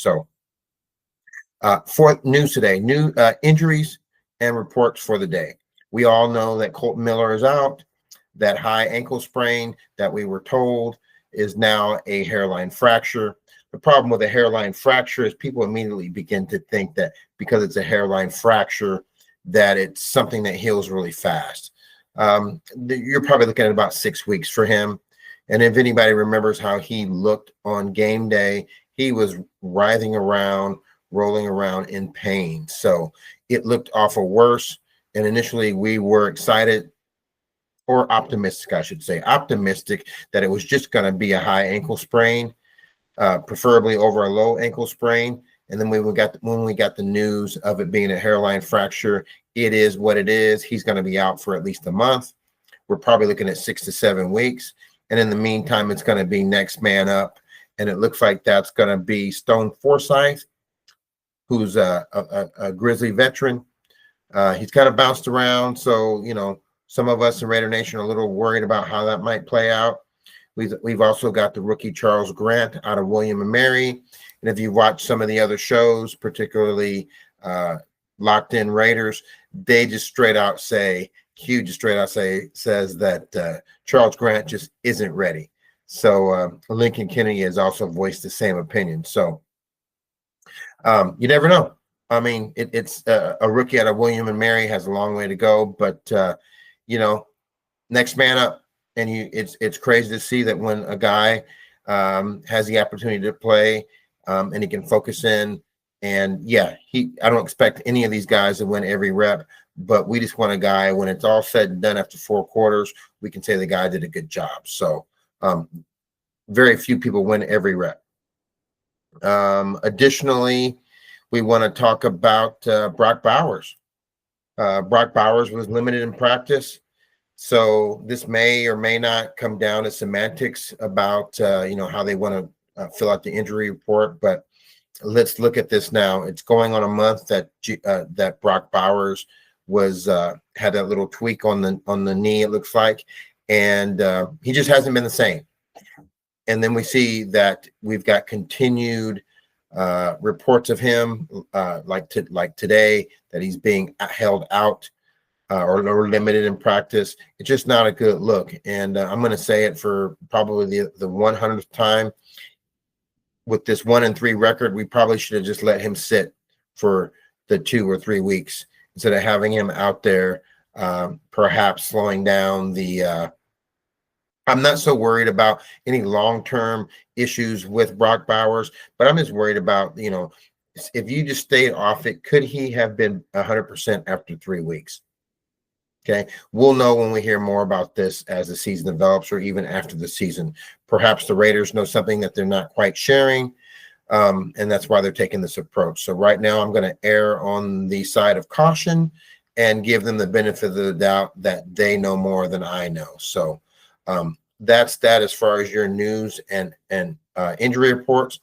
So for news today, new injuries and reports for the day. We all know that Kolton Miller is out. That high ankle sprain that we were told is now a hairline fracture. The problem with a hairline fracture is people immediately begin to think that because it's a hairline fracture, that it's something that heals really fast. You're probably looking at about 6 weeks for him. And if anybody remembers how he looked on game day, he was writhing around, rolling around in pain. So it looked awful worse. And initially we were excited, or optimistic, I should say, optimistic that it was just going to be a high ankle sprain, preferably over a low ankle sprain. And then when we got the news of it being a hairline fracture, it is what it is. He's going to be out for at least a month. We're probably looking at 6 to 7 weeks. And in the meantime, it's going to be next man up. And it looks like that's going to be Stone Forsythe, who's a Grizzly veteran. He's kind of bounced around. So, you know, some of us in Raider Nation are a little worried about how that might play out. We've also got the rookie Charles Grant out of William and Mary. And if you watch some of the other shows, particularly Locked In Raiders, they just straight out say, Q just straight out says that Charles Grant just isn't ready. So Lincoln Kennedy has also voiced the same opinion. So you never know. I mean, it's a rookie out of William and Mary has a long way to go, but you know, next man up. And it's crazy to see that when a guy has the opportunity to play and he can focus in. And yeah, I don't expect any of these guys to win every rep, but we just want a guy, when it's all said and done after 4 quarters, we can say the guy did a good job. So very few people win every rep. Additionally, we want to talk about Brock Bowers. Brock Bowers was limited in practice. So this may or may not come down to semantics about, you know, how they want to fill out the injury report. But let's look at this now. It's going on a month that that Brock Bowers was had that little tweak on the knee, it looks like, and he just hasn't been the same. And then we see that we've got continued reports of him, like today, that he's being held out or limited in practice. It's just not a good look. And I'm going to say it for probably the 100th time. With this 1-3 record, we probably should have just let him sit for the 2 or 3 weeks instead of having him out there, perhaps slowing down the. I'm not so worried about any long-term issues with Brock Bowers, but I'm just worried about, you know, if you just stayed off it, could he have been 100% after 3 weeks? Okay, we'll know when we hear more about this as the season develops, or even after the season. Perhaps the Raiders know something that they're not quite sharing, and that's why they're taking this approach. So right now, I'm going to err on the side of caution and give them the benefit of the doubt that they know more than I know. So that's that as far as your news and injury reports.